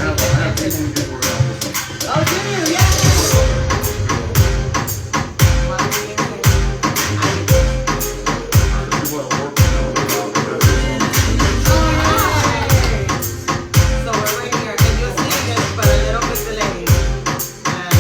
have 18 people around. Oh, do you? Yeah. So we're waiting here. Can you see this, but a little bit delayed?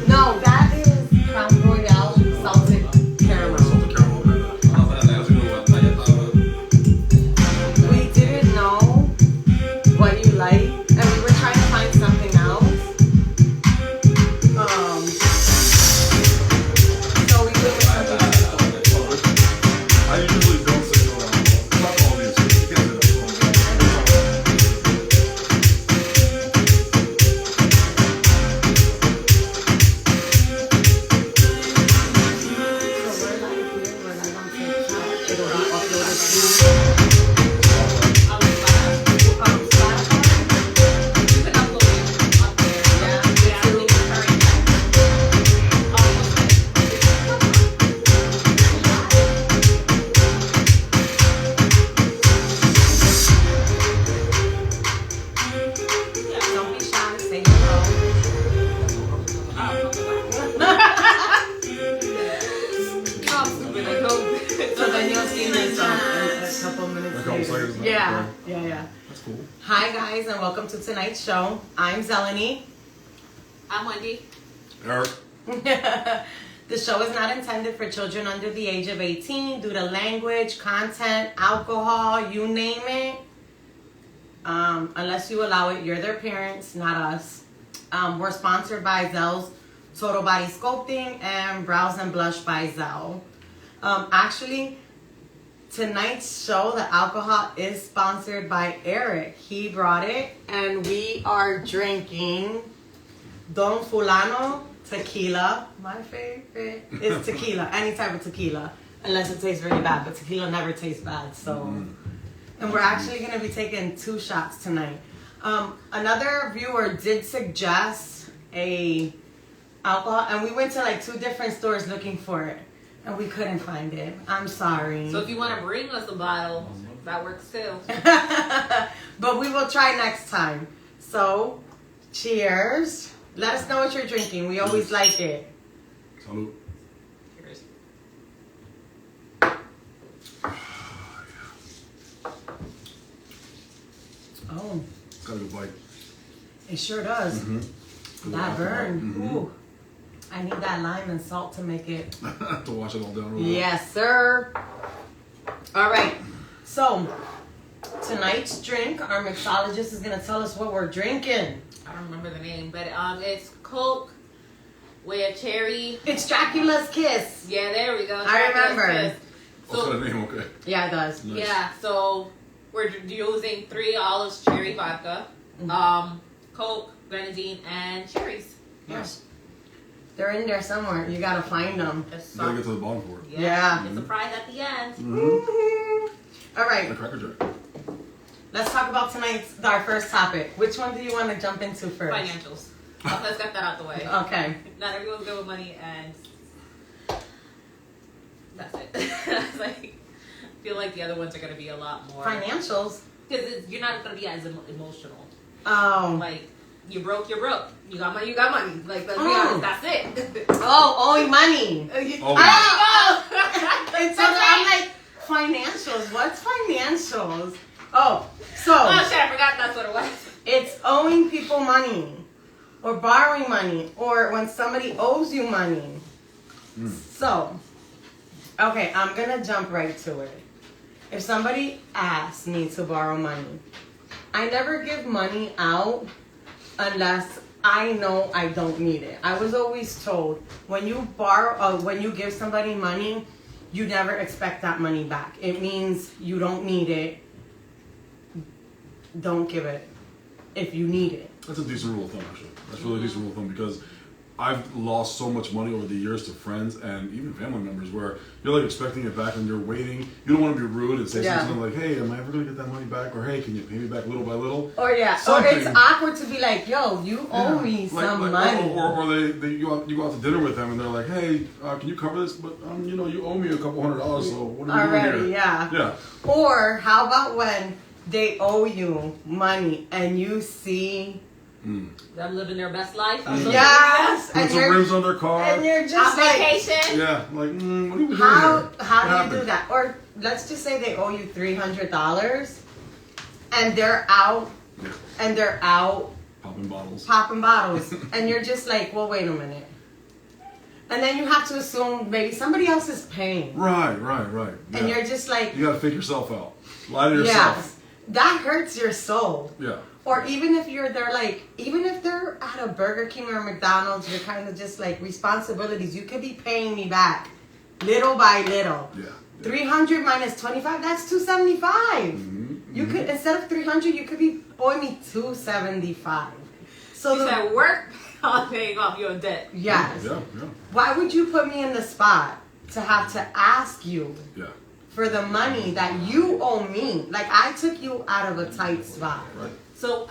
No, that is Crown Royale salted caramel. We didn't know what you like, and we were trying to find something else. So we went with something simple. I usually don't say no. Fuck all these. You can't do that. So we're like here, we're like on TikTok. It'll be uploaded to Don't be shy, say hello. So then you'll see this in a couple minutes A couple later. seconds later, Yeah, okay. yeah. That's cool. Hi guys, and welcome to tonight's show. I'm Zeleny. I'm Wendy. Eric. The show is not intended for children under the age of 18 due to language, content, alcohol, you name it. Unless you allow it, you're their parents, not us. We're sponsored by Zell's Total Body Sculpting and Brows and Blush by Zell. Actually, tonight's show, the alcohol, is sponsored by Eric. He brought it, and we are drinking Don Fulano tequila. My favorite is tequila, any type of tequila, unless it tastes really bad, but tequila never tastes bad, so... And we're actually going to be taking 2 shots tonight. Another viewer did suggest a alcohol, and we went to like 2 different stores looking for it, and we couldn't find it. I'm sorry. So if you want to bring us a bottle, that works too. But we will try next time. So, cheers. Let us know what you're drinking. We always like it. Salud. Cheers. Oh, It's got a good bite. it sure does. Mm-hmm. That burn. Mm-hmm. Ooh. I need that lime and salt to make it. To wash it all down. Yes, sir. All right. So, tonight's drink, our mixologist is going to tell us what we're drinking. I don't remember the name, but it's Coke with cherry. It's Dracula's Kiss. Yeah, there we go. I remember. Kiss. What's So the name? Okay. Yeah, it does. Nice. yeah, so we're using 3 olives cherry vodka, Coke, grenadine, and cherries. Nice. They're in there somewhere. You got to find them. Just You gotta get to the bottom for it. Yeah. It's a surprise at the end. Mm-hmm. All right. The Cracker Jack. Let's talk about our first topic. Which one do you want to jump into first? Financials. Let's get that out the way. Okay. Not everyone's good with money, and that's it. It's like, I feel like the other ones are going to be a lot more. Financials. Because you're not going to be as emotional. Oh. Like, you broke, you're broke. You got money, you got money. Like, let's be Oh. honest, that's it. Oh, owing money. Oh, It's so I'm like, financials. What's financials? Oh, so Oh, shit, I forgot that's what it was. it's owing people money, or borrowing money, or when somebody owes you money. So, okay, I'm gonna jump right to it. If somebody asks me to borrow money, I never give money out unless I know I don't need it. I was always told when you borrow, when you give somebody money, you never expect that money back. It means you don't need it. Don't give it if you need it. That's a decent rule of thumb, actually. That's really a decent rule of thumb because I've lost so much money over the years to friends and even family members where you're like expecting it back and you're waiting. You don't want to be rude and say something like, hey, am I ever going to get that money back? Or hey, can you pay me back little by little? Or or it's awkward to be like, yo, you owe me some money. Or you go out to dinner with them and they're like, hey, can you cover this? But you owe me a couple $100, so what are we doing here? Yeah. Or how about when they owe you money and you see them living their best life. Yes, put some rims on their car, and you're just on vacation. Yeah, like what are we doing here? How do you do that? Or let's just say they owe you $300, and they're out, popping bottles, and you're just like, well, wait a minute. And then you have to assume maybe somebody else is paying. Right. Yeah. And you're just like, you gotta fake yourself out, lie to yourself. Yes, that hurts your soul. Yeah. Or even if even if they're at a Burger King or McDonald's, you're kind of just like responsibilities. You could be paying me back little by little. Yeah. 300 minus 25, that's 275. You could, instead of 300, you could be owing me 275. So you said work on paying off your debt. Yes. Yeah. Why would you put me in the spot to have to ask you for the money that you owe me? Like, I took you out of a tight spot. Right. So,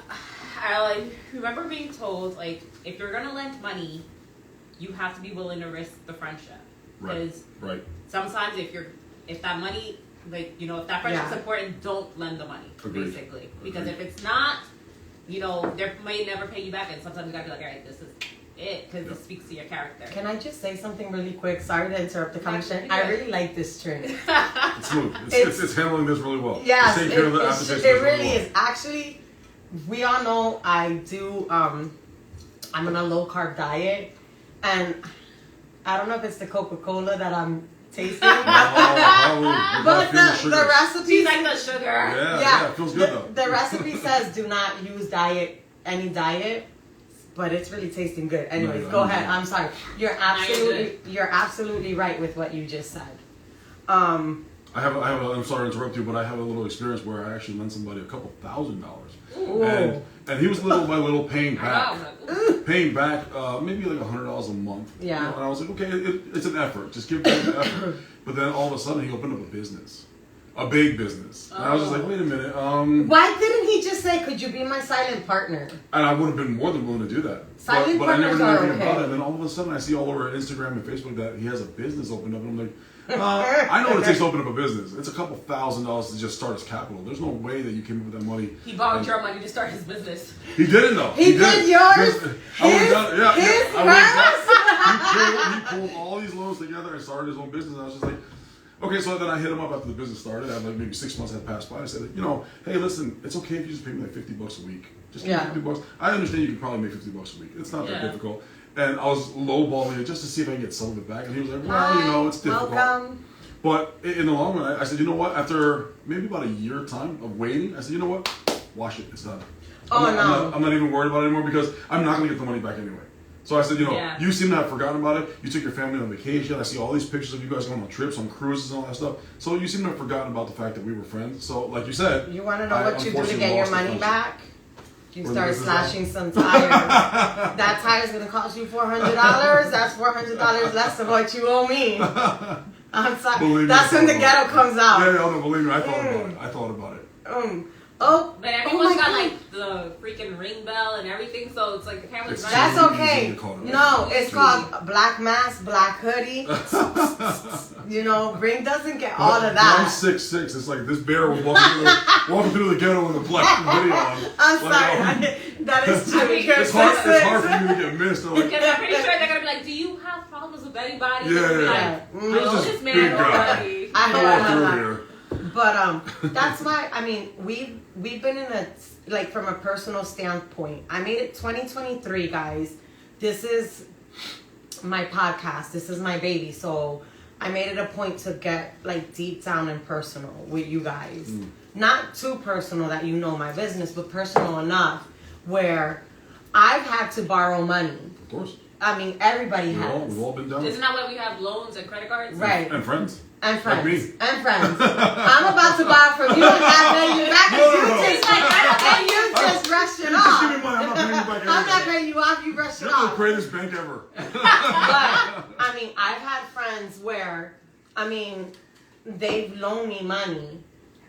I remember being told, like, if you're gonna lend money, you have to be willing to risk the friendship. Because sometimes if that money, like, if that friendship's important, don't lend the money, basically. Because if it's not, they may never pay you back, and sometimes you gotta be like, all right, this is it, because it speaks to your character. Can I just say something really quick? Sorry to interrupt the conversation. I really like this train. It's smooth. It's handling this really well. Yes, it really is. Actually, we all know I do, I'm on a low carb diet, and I don't know if it's the Coca-Cola that I'm tasting, but the recipe. She's like the sugar. Yeah, it feels good though. The recipe says do not use any diet, but it's really tasting good. Anyways, go ahead. I'm sorry. You're absolutely right with what you just said. I'm sorry to interrupt you, but I have a little experience where I actually lent somebody a couple $1,000. Ooh. And he was little by little paying back maybe like $100 a month. Yeah. And I was like, okay, it's an effort. Just give them the effort. But then all of a sudden he opened up a business. A big business. And I was just like, wait a minute. Why didn't he just say, could you be my silent partner? And I would have been more than willing to do that. Silent but I never knew anything okay. about it. And then all of a sudden I see all over Instagram and Facebook that he has a business opened up. And I'm like, I know what it takes to open up a business. It's a couple $1,000s to just start as capital. There's no way that you came up with that money. He borrowed your money to start his business. He didn't though. He did yours? He pulled all these loans together and started his own business. And I was just like, okay, so then I hit him up after the business started. Like maybe 6 months had passed by. I said, hey, listen, it's okay if you just pay me like $50 a week. Just give me $50. I understand you can probably make $50 a week. It's not that difficult. And I was lowballing it just to see if I can get some of it back. And he was like, well, it's difficult. Welcome. But in the long run, I said, you know what? After maybe about a year time of waiting, I said, you know what? Wash it. It's done. I'm not even worried about it anymore because I'm not going to get the money back anyway. So I said, you seem to have forgotten about it. You took your family on vacation. I see all these pictures of you guys going on trips, on cruises and all that stuff. So you seem to have forgotten about the fact that we were friends. So like you said. You want to know what you do to get your money back? You start slashing some tires. That tire's going to cost you $400. That's $400 less than what you owe me. I'm sorry. That's when the ghetto comes out. Yeah, no, believe me, I thought about it. But everyone's got like the freaking ring bell and everything, so it's like the camera's running. That's okay. No, it's called black mask, black hoodie. Ring doesn't get all of that. I'm 6'6". It's like this bear was walking through the ghetto with a black hoodie on. I'm sorry. That is true. It's hard for you to get missed. Because I'm pretty sure they're gonna be like, do you have problems with anybody? Yeah. I know this man already. I hope not. But that's why we've been in from a personal standpoint. I made it 2023, guys. This is my podcast. This is my baby. So I made it a point to get deep down and personal with you guys. Not too personal that you know my business, but personal enough where I've had to borrow money. Of course. Everybody has. We've all been done. Isn't that why we have loans and credit cards? Right. And friends. And friends. Like me. And friends. I'm about to borrow from you and not pay you back. You just rushed it off. Just give me money. I'm not paying you back. I'm not pay you off, you brush it You're the off. greatest bank ever. But I mean, I've had friends where, I mean, they've loaned me money,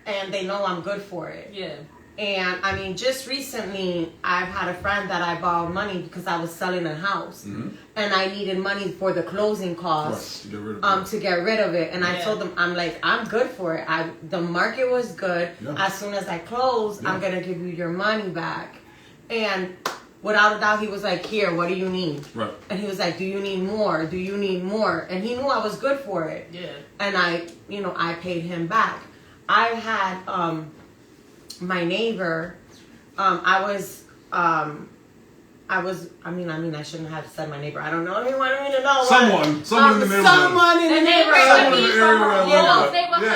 and they know I'm good for it. Yeah. And I mean, just recently, I've had a friend that I borrowed money because I was selling a house, and I needed money for the closing costs, right, to get rid of it. And I told them, I'm like, I'm good for it. The market was good. Yeah. As soon as I close, I'm gonna give you your money back. And without a doubt, he was like, here, what do you need? Right. And he was like, do you need more? Do you need more? And he knew I was good for it. Yeah. And I paid him back. I had my neighbor. I shouldn't have said my neighbor. I don't know. You want me to know? Someone in the neighborhood. Someone in the neighborhood. Someone in the area. Neighborhood.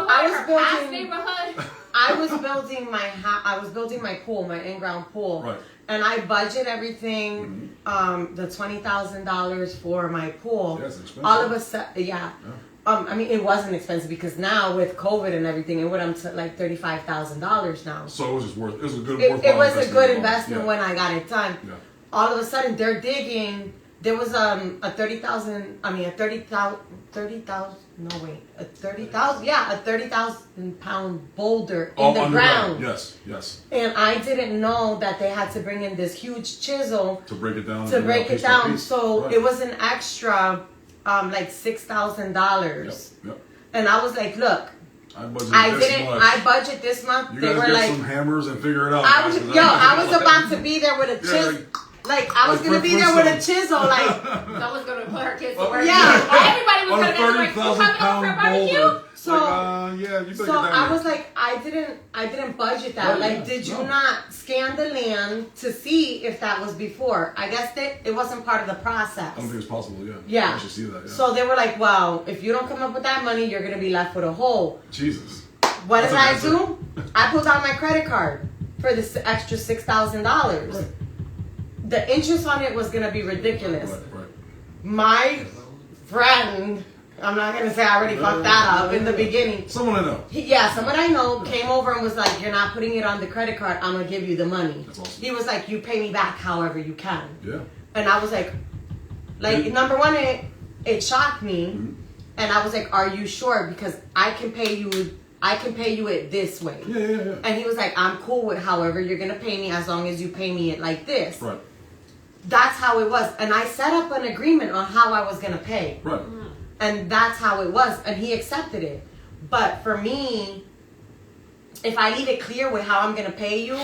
I was building Neighborhood. I was building my house. I was building my pool, my in-ground pool, Right. and I budget everything. The $20,000 for my pool. Yeah, it's expensive. All of a sudden, yeah. I mean, it wasn't expensive because now with COVID and everything, it went up to like $35,000 now. So it was just worth. It was a good. It was a good investment yeah. when I got it done. Yeah. All of a sudden, they're digging. There was a 30,000 pound boulder in the ground. Yes, yes. And I didn't know that they had to bring in this huge chisel To break it down. So right. it was an extra like $6,000. Yep. And I was like, look, I budget this month. You they guys were get like, some hammers and figure it out. I was about to be there with a chisel. I was gonna be there with a chisel, like I was gonna put her kids to work. Yeah. Everybody was gonna get to work. You coming over for barbecue? So, you so I was like, I didn't budget that. Like, did you not scan the land to see if that was before? I guess it wasn't part of the process. I don't think it's possible. Yeah. Yeah. I should see that. Yeah. So they were like, well, if you don't come up with that money, you're gonna be left with a hole. Jesus. What did I do? I pulled out my credit card for this extra $6,000. Right. The interest on it was gonna be ridiculous. Right. My friend, I'm not gonna say I already fucked that up in the beginning. Someone I know. Someone I know came over and was like, "You're not putting it on the credit card. I'm gonna give you the money." That's awesome. He was like, "You pay me back however you can." Yeah. And I was like, number one, it shocked me, and I was like, "Are you sure? Because I can pay you it this way." Yeah. And he was like, "I'm cool with however you're gonna pay me as long as you pay me it like this." Right. That's how it was. And I set up an agreement on how I was going to pay. Right. And that's how it was. And he accepted it. But for me, if I leave it clear with how I'm going to pay you,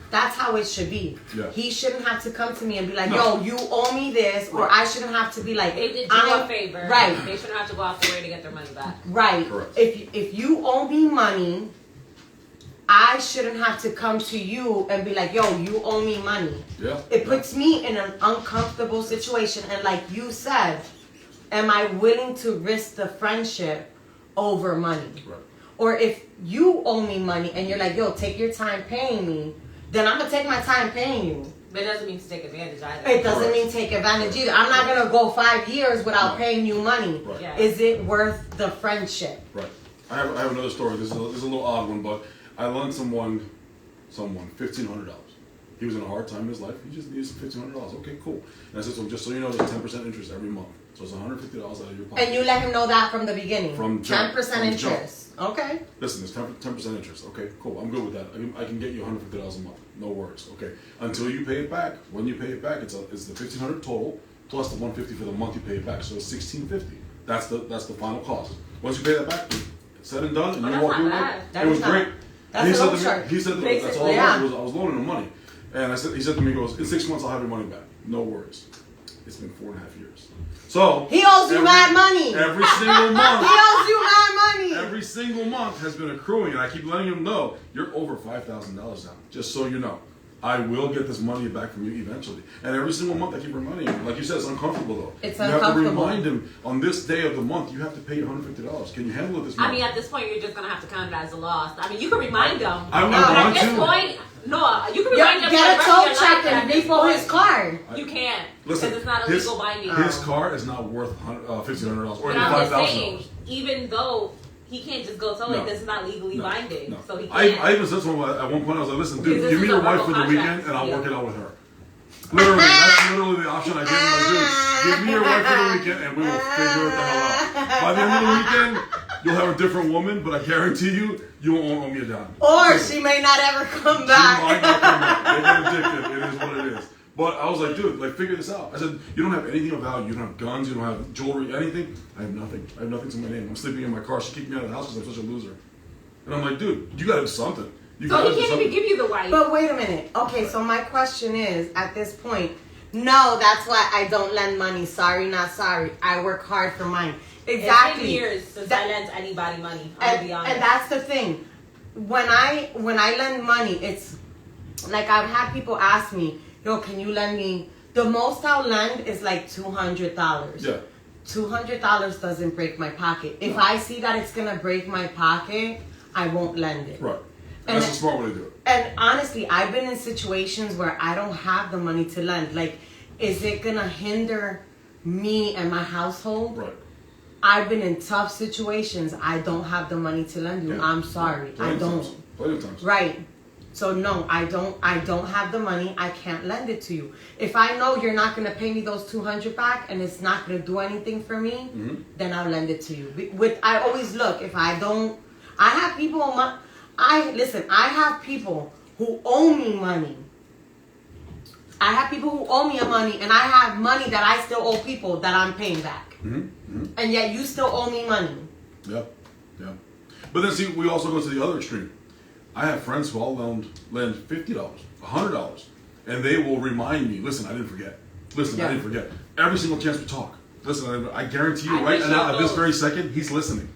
that's how it should be. Yeah. He shouldn't have to come to me and be like, yo, you owe me this. Or I shouldn't have to be like, they did you a favor. Right. They shouldn't have to go out the way to get their money back. Right. Correct. If you owe me money, I shouldn't have to come to you and be like, yo, you owe me money. Yeah. It puts me in an uncomfortable situation. And like you said, am I willing to risk the friendship over money? Right. Or if you owe me money and you're like, yo, take your time paying me, then I'm going to take my time paying you. But it doesn't mean to take advantage either. It doesn't mean take advantage either. I'm not going to go 5 years without paying you money. Right. Yeah. Is it worth the friendship? Right. I have another story. This is a little odd one, but I loaned someone $1,500. He was in a hard time in his life. He just needed some $1,500. Okay, cool. And I said to him, just so you know, there's 10% interest every month. So it's $150 out of your pocket. And you let him know that from the beginning? From jump. 10% interest. Okay. Listen, there's 10% interest. Okay, cool. I'm good with that. I can get you $150 a month. No worries. Okay. Until you pay it back. When you pay it back, it's the $1,500 total plus the $150 for the month you pay it back. So it's $1,650. That's the final cost. Once you pay that back, it's said and done, and you walk away. It was great. That's a loan shark. He said that's all yeah. I was loaning him money. And he said to me, he goes, in 6 months I'll have your money back. No worries. It's been 4.5 years. So he owes you mad money. Every single month. He owes you mad money. Every single month has been accruing, and I keep letting him know you're over $5,000 now. Just so you know, I will get this money back from you eventually. And every single month I keep reminding him. Like you said, it's uncomfortable though. It's you uncomfortable. You have to remind him on this day of the month you have to pay $150. Can you handle it this month? I mean, at this point, you're just gonna have to count it as a loss. I mean, you can remind them. I but at want this to. point, no, you can remind them. Get a tow check and repo his card. You can't. Listen, because it's not a legal binding. His car is not worth $1,500 or but even I'm just $5,000. saying, even though he can't just go tell it, this is not legally binding. No. So he can't. I even said to him at one point, I was like, listen, dude, Because give me your wife for the contract. weekend and I'll work it out with her. Literally, that's literally the option I gave him. Like, dude, give me your wife for the weekend and we will figure it the hell out. By the end of the weekend, you'll have a different woman, but I guarantee you won't owe me a dime. Or she may not ever come back. She might not come back. They get addicted. It is what it is. But I was like, dude, like, figure this out. I said, you don't have anything of value. You don't have guns. You don't have jewelry, anything. I have nothing. I have nothing to my name. I'm sleeping in my car. She kicked me out of the house because I'm such a loser. And I'm like, dude, you got to do something. So he can't even give you the wife. But wait a minute. Okay, so my question is, at this point, no, that's why I don't lend money. Sorry, not sorry. I work hard for mine. Exactly. It's been years since I lent anybody money. I'll be honest. And that's the thing. When I lend money, it's like I've had people ask me, yo, can you lend me? The most I'll lend is like $200. Yeah. $200 doesn't break my pocket. If I see that it's gonna break my pocket, I won't lend it. Right. That's a smart way to do it. And honestly, I've been in situations where I don't have the money to lend. Like, is it gonna hinder me and my household? Right. I've been in tough situations. I don't have the money to lend you. Yeah. I'm sorry. I don't. Plenty of times. Right. So no, I don't have the money. I can't lend it to you. If I know you're not gonna pay me those $200 back and it's not gonna do anything for me, then I'll lend it to you. I always look. If I don't, I have people on my. I have people who owe me money. I have people who owe me money, and I have money that I still owe people that I'm paying back. And yet you still owe me money. Yeah, yeah. But then see, we also go to the other extreme. I have friends who I'll lend $50, $100, and they will remind me, listen, I didn't forget. Listen, I didn't forget. Every single chance we talk. Listen, I guarantee you right now, at this very second, he's listening.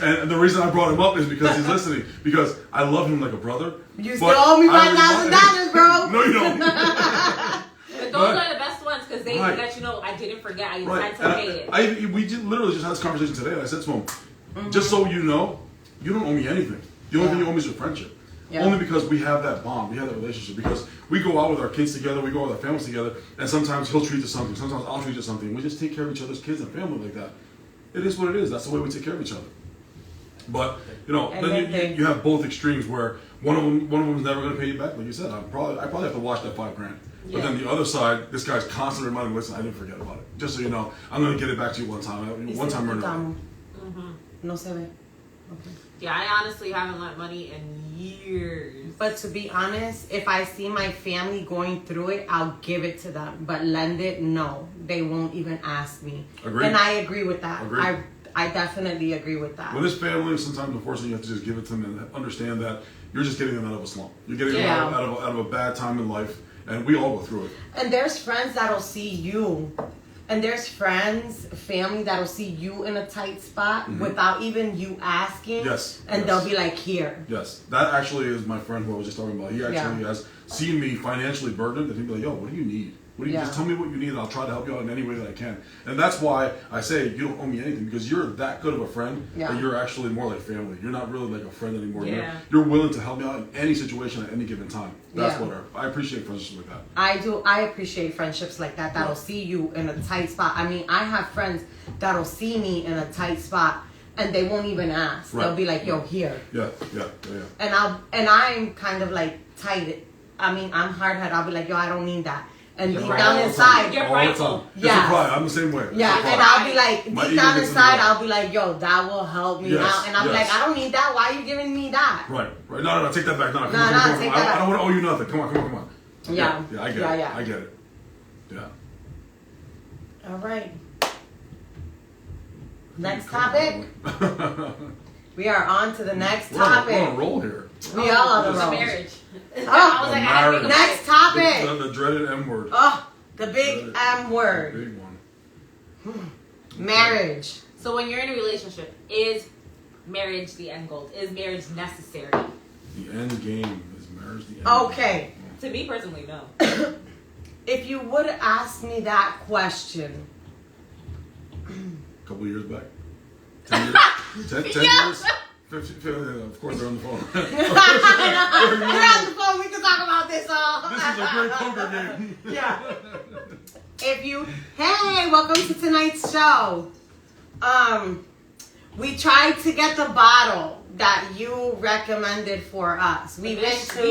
And the reason I brought him up is because he's listening. Because I love him like a brother. You still owe me $5,000, bro. No, you don't. But those are the best ones because they let you know I didn't forget. I had to pay it. We literally just had this conversation today, and I said to him, just so you know, you don't owe me anything. The only thing you owe me is your friendship. Yeah. Only because we have that bond, we have that relationship. Because we go out with our kids together, we go out with our families together, and sometimes he'll treat us something, sometimes I'll treat you something. We just take care of each other's kids and family like that. It is what it is. That's the way we take care of each other. But then you have both extremes where one of them is never going to pay you back. Like you said, I probably have to wash that $5,000. But then the other side, this guy's constantly reminding me, listen, I didn't forget about it. Just so you know, I'm going to get it back to you one time. One time or another. No se ve. Okay. Yeah, I honestly haven't lent money in years. But to be honest, if I see my family going through it, I'll give it to them. But lend it, no. They won't even ask me. Agreed. And I agree with that. Agreed. I definitely agree with that. With this family, sometimes unfortunately you have to just give it to them and understand that you're just getting them out of a slump. You're getting them out of a bad time in life, and we all go through it. And there's friends that'll see you, and there's friends, family that'll see you in a tight spot without even you asking. Yes. And they'll be like, here. Yes. That actually is my friend who I was just talking about. He actually has seen me financially burdened, and he'd be like, yo, what do you need? Just tell me what you need, and I'll try to help you out in any way that I can. And that's why I say you don't owe me anything, because you're that good of a friend that you're actually more like family. You're not really like a friend anymore. Yeah. You're willing to help me out in any situation at any given time. That's what I appreciate friendships like that. I do. I appreciate friendships like that that'll see you in a tight spot. I mean, I have friends that'll see me in a tight spot and they won't even ask. Right. They'll be like, yo, here. Yeah. And I'm kind of like tight. I mean, I'm hard-headed. I'll be like, yo, I don't need that. And deep down inside, you're prideful. Yeah, pride. I'm the same way. Yeah, and I'll be like, deep down inside, I'll be like, yo, that will help me out. And I'll be like, I don't need that. Why are you giving me that? Right. No, take that back. No, come on. Take that back. I don't want to owe you nothing. Come on. Yeah, I get it. I get it. Yeah. All right. Next topic. We are on to the next topic. We're on a roll here. We all on the roll. Marriage. I was like, next topic. The dreaded M word. Oh, the big M word. The big one. Marriage. So when you're in a relationship, is marriage the end goal? Is marriage necessary? The end game is marriage the end Okay. To me personally, no. If you would ask me that question a couple of years back. 10 years? 15, of course they're on the phone. They're on the phone. We can talk about this all. This is a great poker game. Yeah. Hey, welcome to tonight's show. We tried to get the bottle. that you recommended for us. We went to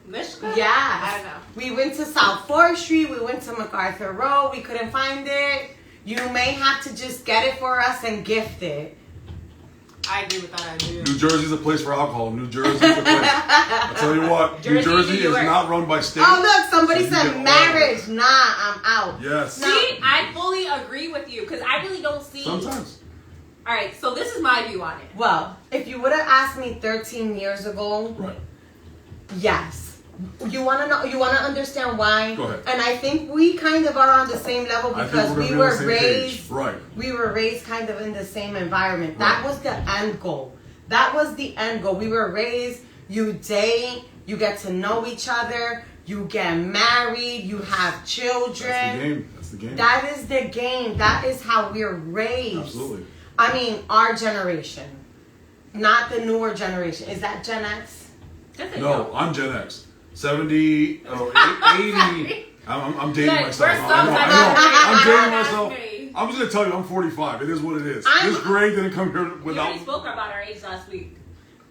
Mishka? Yes. I don't know. We went to South 4th Street. We went to MacArthur Road. We couldn't find it. You may have to just get it for us and gift it. I agree with that idea. New Jersey's a place for alcohol. New Jersey's a place. I tell you what, New Jersey is not run by state. Oh, look, somebody said marriage. Nah, I'm out. Yes. No. See, I fully agree with you because I really don't see. Sometimes. All right, so this is my view on it. Well, if you would have asked me 13 years ago, right. Yes. You want to know? You want to understand why? Go ahead. And I think we kind of are on the same level because we were raised. Right. We were raised kind of in the same environment. Right. That was the end goal. That was the end goal. We were raised. You date. You get to know each other. You get married. You have children. That's the game. That's the game. That is the game. That is how we're raised. Absolutely. I mean, our generation, not the newer generation. Is that Gen X? No, I'm Gen X. 70, 80. I'm dating myself. I'm dating myself. I'm just gonna tell you, I'm 45. It is what it is. This Greg didn't come here without. We already spoke about our age last week.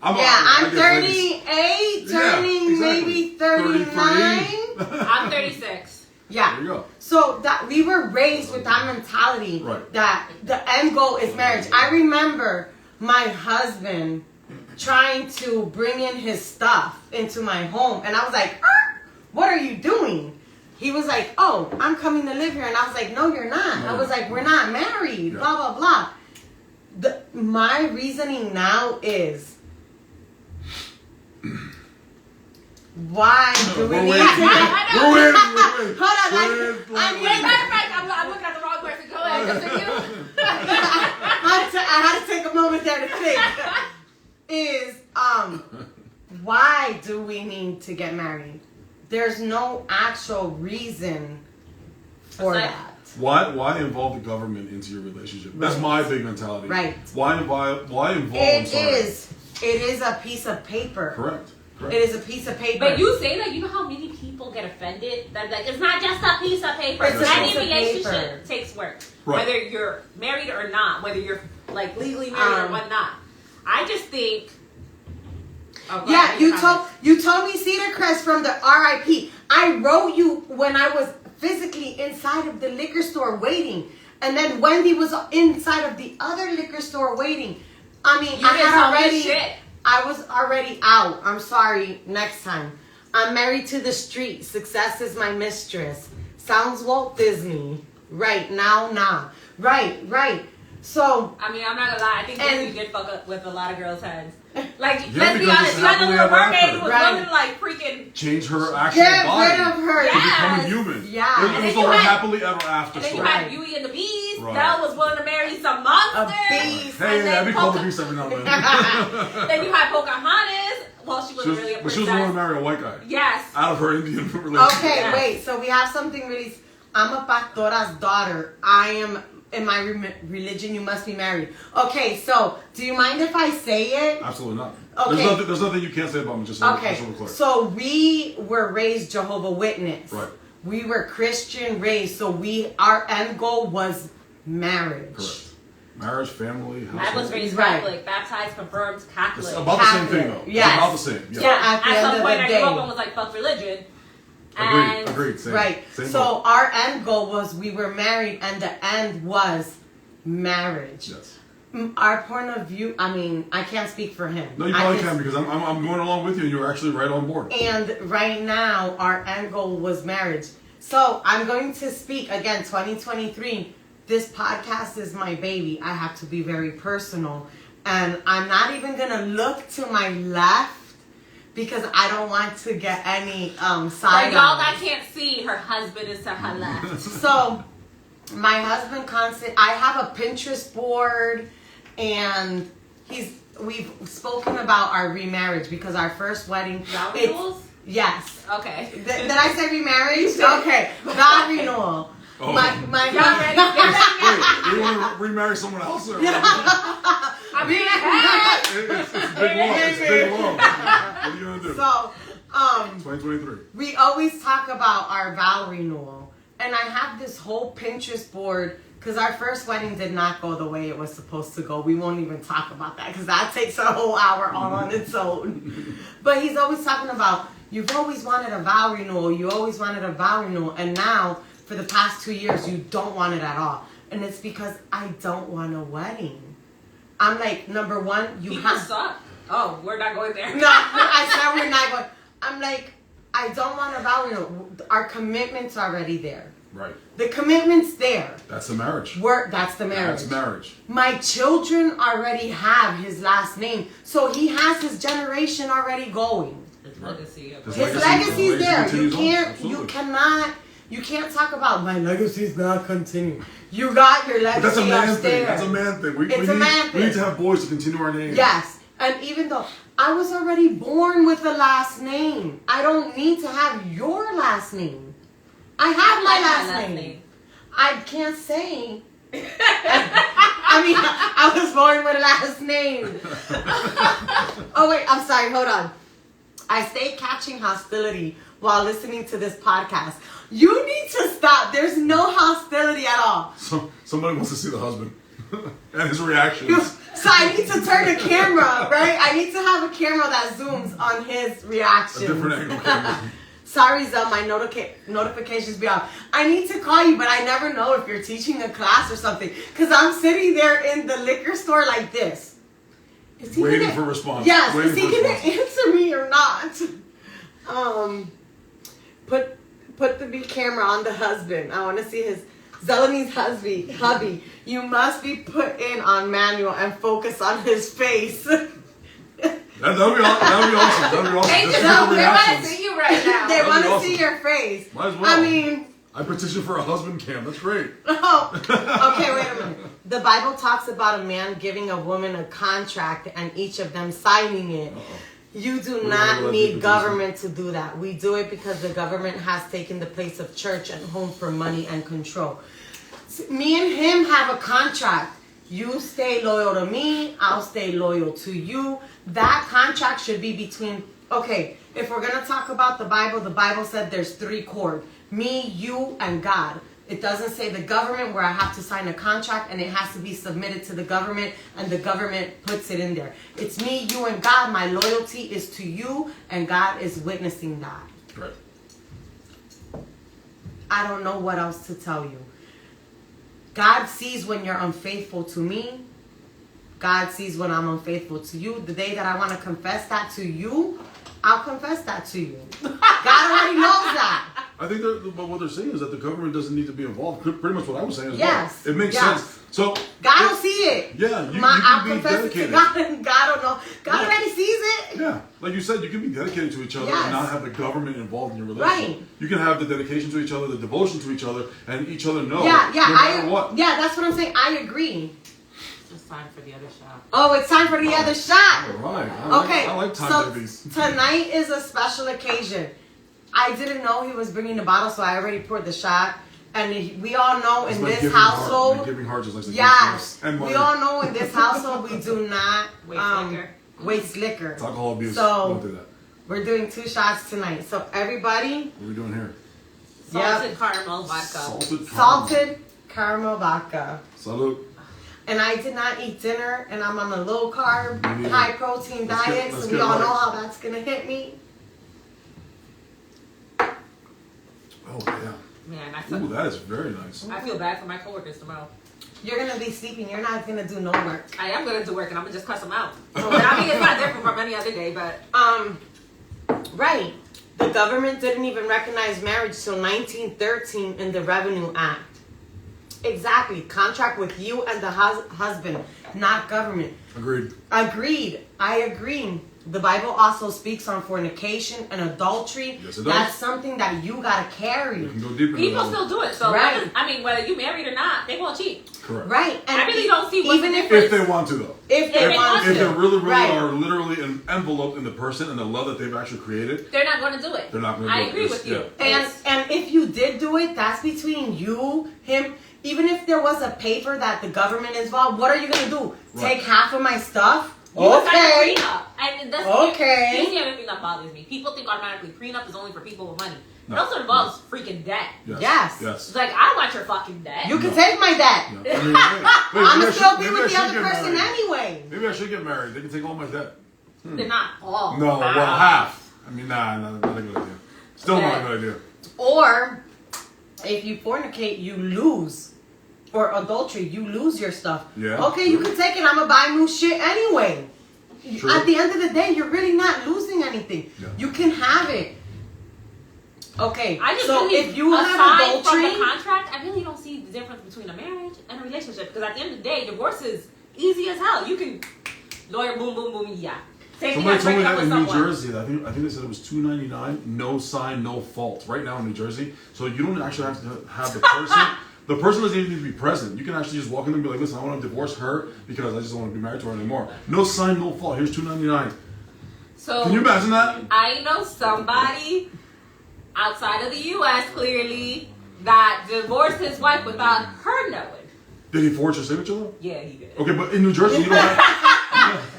I'm 38, turning maybe 39. I'm 36. Yeah. There you go. So that we were raised with that mentality that the end goal is marriage. I remember my husband trying to bring in his stuff into my home, and I was like, what are you doing? He was like, oh, I'm coming to live here. And I was like, no, you're not. I was like, we're not married, blah, blah, blah. My reasoning now is, why do we need to... We're waiting. Hold on. I'm looking at the wrong person. Go ahead. Continue. I had to take a moment there to think. Why do we need to get married? There's no actual reason for that. Why involve the government into your relationship? That's my big mentality. Right. Why involve? It is a piece of paper. Correct. It is a piece of paper. But you say that, you know how many people get offended? That like, it's not just a piece of paper. Any relationship takes work. Right. Whether you're married or not, whether you're like legally married or whatnot. I just think. You told me Cedar Crest from the RIP. I wrote you when I was physically inside of the liquor store waiting, and then Wendy was inside of the other liquor store waiting. I mean, I was already out. I'm sorry. Next time. I'm married to the street. Success is my mistress. Sounds Walt Disney. Right now, nah. Right. So I mean, I'm not gonna lie. I think Disney did fuck up with a lot of girls' heads. Like, let's be honest. You had the Little Mermaid who was willing to like freaking change her actual body. Get rid of her. To become a human. Yeah. It was the whole happily ever after story. And then you had Beauty and the Beast. That was willing to marry some monster. A beast. Hey, we call the beast every now and then. Then you had Pocahontas. Well, she wasn't really a princess. But she was willing to marry a white guy. Yes. Out of her Indian relationship. Okay, wait. So we have something really... I'm a pastora's daughter. I am... In my religion, you must be married. Okay, so do you mind if I say it? Absolutely not. Okay. There's nothing you can't say about me. Just so we were raised Jehovah's Witness. Right. We were Christian raised, so our end goal was marriage. Correct. Marriage, family, household. I was raised Catholic, baptized, confirmed Catholic. It's about the same thing, though. Yes. It's about the same. Yeah. So at some point, I grew up and was like, fuck religion. Agreed. Same. Right. So our end goal was we were married, and the end was marriage. Yes. Our point of view. I mean, I can't speak for him. No, you probably can because I'm going along with you, and you're actually right on board. And right now, our end goal was marriage. So I'm going to speak again. 2023. This podcast is my baby. I have to be very personal, and I'm not even gonna look to my left. Because I don't want to get any side. For y'all that can't see, her husband is to her left. So, my husband I have a Pinterest board, and we've spoken about our remarriage because our first wedding. Vow renewals? Yes. Okay. Did I say remarriage? Okay. Vow renewal. Oh. My Wait, you want to remarry someone else? Or I mean, it's big love. It's big love. What are you gonna do? So, 2023. We always talk about our vow renewal, and I have this whole Pinterest board Because our first wedding did not go the way it was supposed to go. We won't even talk about that because that takes a whole hour all on its own. But he's always talking about, you've always wanted a vow renewal. You always wanted a vow renewal. And now, for the past 2 years, you don't want it at all. And it's because I don't want a wedding. I'm like, number one, you People suck. Oh, we're not going there. No, I said we're not going. I'm like, I don't want a vow renewal. Our commitment's already there. Right. The commitment's there. That's the marriage. That's the marriage. That's marriage. My children already have his last name. So he has his generation already going. His legacy. His legacy's there. You can't talk about my legacy's not continuing. You got your legacy. But that's a man upstairs. thing. That's a man thing. We need to have boys to continue our name. Yes. And even though I was already born with a last name, I don't need to have your last name. I have my last name. I can't say. I mean, I was born with a last name. Oh, wait. I'm sorry. Hold on. I stay catching hostility while listening to this podcast. You need to stop. There's no hostility at all. So somebody wants to see the husband and his reactions. So I need to turn the camera, right? I need to have a camera that zooms on his reaction. A different angle camera. Sorry, Zell, my notifications be off. I need to call you, but I never know if you're teaching a class or something. Because I'm sitting there in the liquor store like this. Waiting for a response. Yes, is he going to answer me or not? Put the big camera on the husband. I want to see his Zelany's hubby. You must be put in on manual and focus on his face. That'd be awesome. They want to see you right now. They want to see your face. Might as well. I mean, I petitioned for a husband cam. That's great. Oh, okay, wait a minute. The Bible talks about a man giving a woman a contract and each of them signing it. You do not need government to do that. We do it because the government has taken the place of church and home for money and control. Me and him have a contract. You stay loyal to me, I'll stay loyal to you. That contract should be between, okay, if we're going to talk about the Bible said there's 3 chords. Me, you, and God. It doesn't say the government where I have to sign a contract and it has to be submitted to the government and the government puts it in there. It's me, you, and God. My loyalty is to you and God is witnessing that. Right. I don't know what else to tell you. God sees when you're unfaithful to me. God sees when I'm unfaithful to you. The day that I want to confess that to you, I'll confess that to you. God already knows that. I think but what they're saying is that the government doesn't need to be involved. Pretty much what I was saying as yes. well. It makes sense. So God will see it. Yeah, you I'll can be confess dedicated. it to God, and God don't know. God already sees it. Yeah, like you said, you can be dedicated to each other and not have the government involved in your relationship. Right. You can have the dedication to each other, the devotion to each other, and each other know. Yeah, no matter what. Yeah, that's what I'm saying. I agree. It's time for the other shot. Oh, it's time for the other shot. All right. I like time babies. Tonight is a special occasion. I didn't know he was bringing the bottle, so I already poured the shot. And we all know in this household, giving heart just like yes, and we all know in this household we do not waste liquor. It's alcohol abuse. So don't do that. We're doing 2 shots tonight. So everybody, what are we doing here? Salted caramel vodka. Salted caramel vodka. Salud. And I did not eat dinner, and I'm on a low carb, high protein diet, so we all know how that's gonna hit me. Oh yeah. Man, ooh, that is very nice. I feel bad for my coworkers tomorrow. You're gonna be sleeping. You're not gonna do no work. I am gonna do work, and I'm gonna just cuss them out. So, I mean, it's not different from any other day, but right. The government didn't even recognize marriage till 1913 in the Revenue Act. Exactly. Contract with you and the husband, not government. Agreed. I agree. The Bible also speaks on fornication and adultery. Yes, it does. That's something that you gotta carry. You can go deeper. People still do it. So, right. I mean, whether you married or not, they won't cheat. Correct. Right. And I really don't see what's the If difference. they want to, though. If they want to. If they really right. are literally enveloped in the person and the love that they've actually created, they're not going to do it. They're not going to do it. I agree with you. Yeah. And if you did do it, that's between you, him. Even if there was a paper that the government is involved, what are you gonna do? Right. Take half of my stuff? You okay. And that's okay. Here's the other thing that bothers me. People think automatically prenup is only for people with money. No. It also involves freaking debt. Yes. It's like, I don't want your fucking debt. You can take my debt. Yeah. I mean, I'm going to still be with the other person anyway. Maybe I should get married. They can take all my debt. They're not all. No, well, half. I mean, not a good idea. Still not a good idea. Or, if you fornicate, you lose. Or adultery, you lose your stuff. Yeah. Okay, you can take it. I'm going to buy new shit anyway. True. At the end of the day, you're really not losing anything. Yeah. You can have it. Okay, so really, if you have adultery, from the contract, I really don't see the difference between a marriage and a relationship. Because at the end of the day, divorce is easy as hell. You can lawyer, boom, boom, boom, yeah. Somebody told me that in New Jersey. I think they said it was $2.99, no sign, no fault. Right now in New Jersey, so you don't actually have to have the person. The person doesn't even need to be present. You can actually just walk in and be like, listen, I want to divorce her because I just don't want to be married to her anymore. No sign, no fault. Here's $2.99. So can you imagine that? I know somebody outside of the U.S. clearly that divorced his wife without her knowing. Did he forge her signature though? Yeah, he did. Okay, but in New Jersey, you don't have...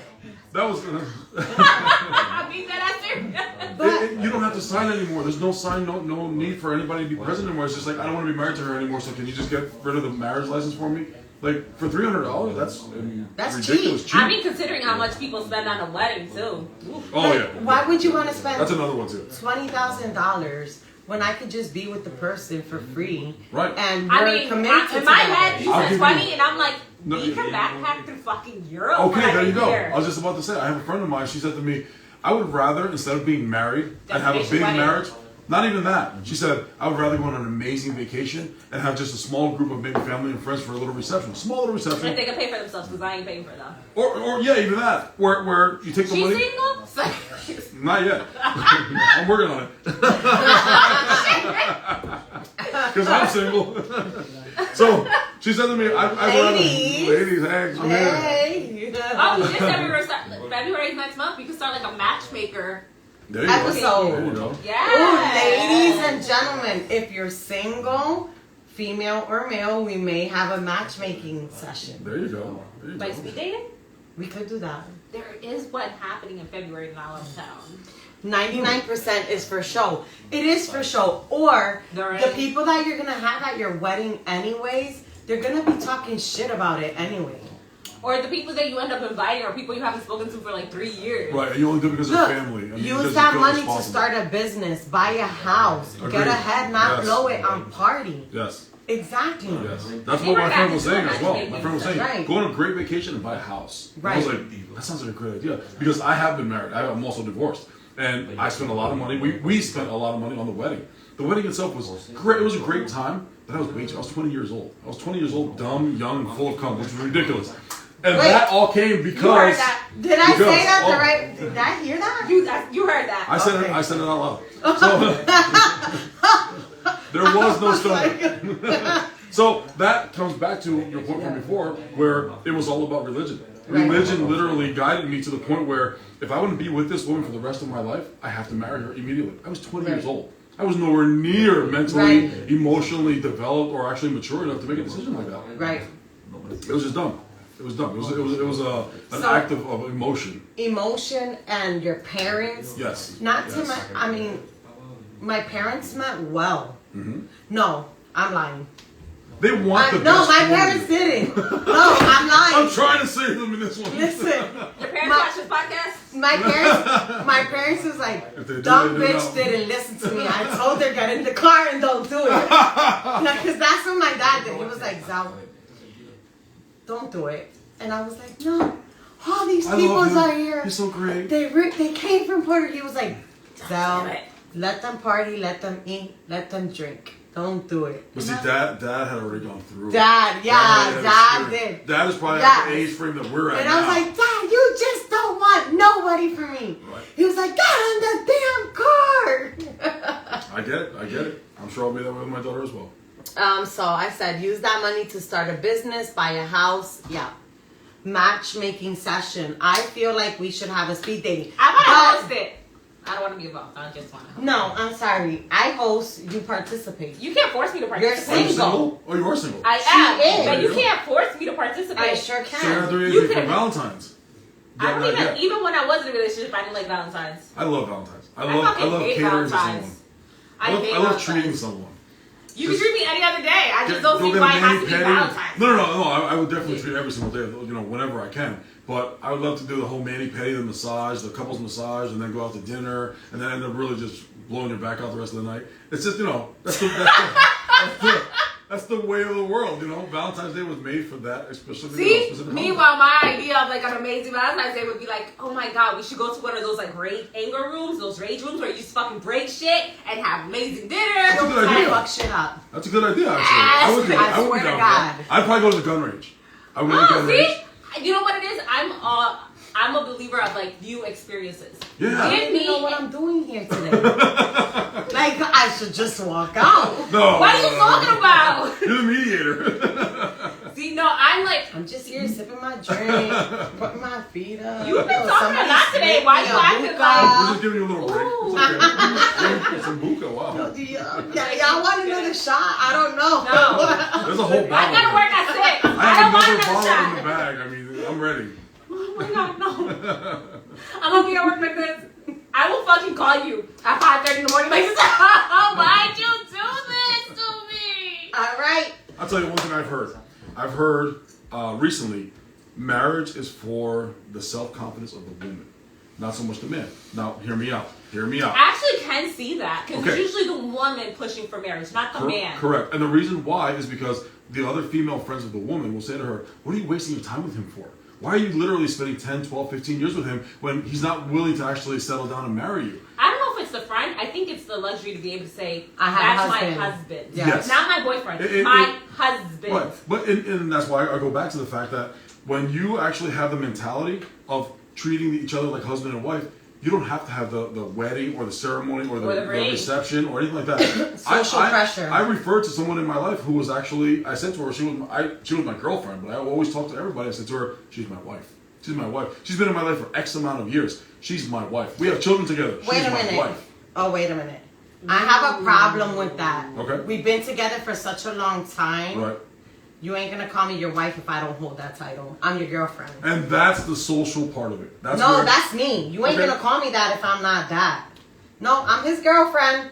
That was... I mean, you don't have to sign anymore. There's no sign, no need for anybody to be present anymore. It's just like, I don't want to be married to her anymore, so can you just get rid of the marriage license for me? Like, for $300, that's ridiculous cheap. I mean, considering how much people spend on a wedding, too. Oof. Oh, yeah. Why would you want to spend that's another one, too. $20,000 when I could just be with the person for free? Right. And we're committed to in my head, you said 20, and I'm like, you can backpack through fucking Europe. Okay, there you go. I was just about to say, I have a friend of mine, she said to me, I would rather, instead of being married and have a big marriage, not even that. She said, I would rather go on an amazing vacation and have just a small group of maybe family and friends for a little reception. Small little reception. And they can pay for themselves because I ain't paying for them. Or yeah, even that. Where you take the money. She's single? Not yet. I'm working on it. Because I'm single. So she said to me, I'd rather... Ladies, hey, come here. Oh, we just said February next month. We could start like a matchmaker there you episode. Go. There you go. Yeah. Ladies and gentlemen, if you're single, female or male, we may have a matchmaking session. There you go. Like speed dating? We could do that. There is one happening in February in our town. 99% is for show. It is for show. Or the people that you're going to have at your wedding anyways, they're going to be talking shit about it anyway. Or the people that you end up inviting are people you haven't spoken to for like 3 years. Right, and you only do it because of family. I mean, use that money to start a business, buy a house, get ahead, not blow it on party. Yes. Exactly. Yes. That's what my friend was saying as well. My friend was saying, right. Go on a great vacation and buy a house. Right. I was like, that sounds like a great idea. Because I have been married. I'm also divorced. And I spent a lot of money. We spent a lot of money on the wedding. The wedding itself was great. It was a great time, but I was way too. I was 20 years old. I was 20 years old, dumb, young, full of cum, which was ridiculous. And that all came because... You heard that. Did I say that the right... Did I hear that? You heard that. I said it out loud. So, there was no study. So that comes back to your point from before, where it was all about religion. Religion literally guided me to the point where if I want to be with this woman for the rest of my life, I have to marry her immediately. I was 20 years old. I was nowhere near mentally, emotionally developed, or actually mature enough to make a decision like that. Right. It was just dumb. It was dumb. It was an act of emotion. Emotion and your parents. Yes. My parents meant well. Mm-hmm. No, I'm lying. They want the best. No, my parents didn't. No, I'm lying. I'm trying to save them in this one. Listen. Your parents watch this podcast? My parents was like, dumb bitch didn't listen to me. I told her get in the car and don't do it. Because that's what my dad did. He was like, Zal, don't do it. And I was like, no. All these people are here. You're so great. They came from Puerto Rico. He was like, Zal, let them party, let them eat, let them drink. Don't do it. But see, Dad had already gone through. Dad did. Dad is probably at the age frame that we're at and now. I was like, Dad, you just don't want nobody for me. Right. He was like, get in the damn car. I get it. I'm sure I'll be that way with my daughter as well. So I said, use that money to start a business, buy a house. Yeah. Matchmaking session. I feel like we should have a speed dating. I want to host it. I don't want to be involved. I just want to host. No, I'm sorry. I host. You participate. You can't force me to participate. You're single. Oh, you are single. I am. But you can't force me to participate. I sure can. So you have to for Valentine's. I don't even when I was in a relationship, I didn't like Valentine's. I love Valentine's. I love catering to someone. I love treating someone. You can treat me any other day. I just don't see why it has to be Valentine's. No. I would definitely treat every single day, whenever I can. But I would love to do the whole mani-pedi, the massage, the couples massage, and then go out to dinner, and then end up really just blowing your back out the rest of the night. It's just, that's the way of the world, Valentine's Day was made for that, especially. See, meanwhile, my idea of like an amazing Valentine's Day would be like, oh my god, we should go to one of those like anger rooms, those rage rooms where you just fucking break shit and have amazing dinner. That's a good idea. Fuck shit up. That's a good idea, actually. I would be down. I'd probably go to the gun range. I would go to the gun range. You know what it is? I'm a believer of like new experiences. Yeah. I don't even know what I'm doing here today. Like I should just walk out. No. What are you talking about? You're the mediator. See, no, I'm just here sipping my drink, putting my feet up. You've been talking a lot today. Why you acting like? We're just giving you a little break. It's okay. Some buka, wow. Y'all want another shot? I don't know. No. There's a whole bottle. I gotta work at 6. I have don't want another another bottle shot. in the bag. I mean, I'm ready. Oh my god, no. I'm gonna be at work like this. I will fucking call you at 5:30 in the morning like, why'd you do this to me? All right. I'll tell you one thing I've heard. I've heard recently, marriage is for the self-confidence of the woman, not so much the man. Now, hear me out. I actually can see that because Okay. it's usually the woman pushing for marriage, not the man. Correct. And the reason why is because the other female friends of the woman will say to her, what are you wasting your time with him for? Why are you literally spending 10, 12, 15 years with him when he's not willing to actually settle down and marry you? I don't know if it's the friend. I think it's the luxury to be able to say, I have that's a husband. my husband. Yes. Not my boyfriend. My husband. Right. But and that's why I go back to the fact that when you actually have the mentality of treating each other like husband and wife, you don't have to have the wedding or the ceremony or the reception or anything like that. Social pressure. I referred to someone in my life who was actually, I said to her, she was my girlfriend, but I always talk to everybody. I said to her, she's my wife. She's my wife. She's been in my life for X amount of years. She's my wife. We have children together. She's my wife. Oh, wait a minute. I have a problem with that. Okay. We've been together for such a long time. Right. You ain't gonna call me your wife if I don't hold that title. I'm your girlfriend. And that's the social part of it. That's me. You ain't gonna call me that if I'm not that. No, I'm his girlfriend.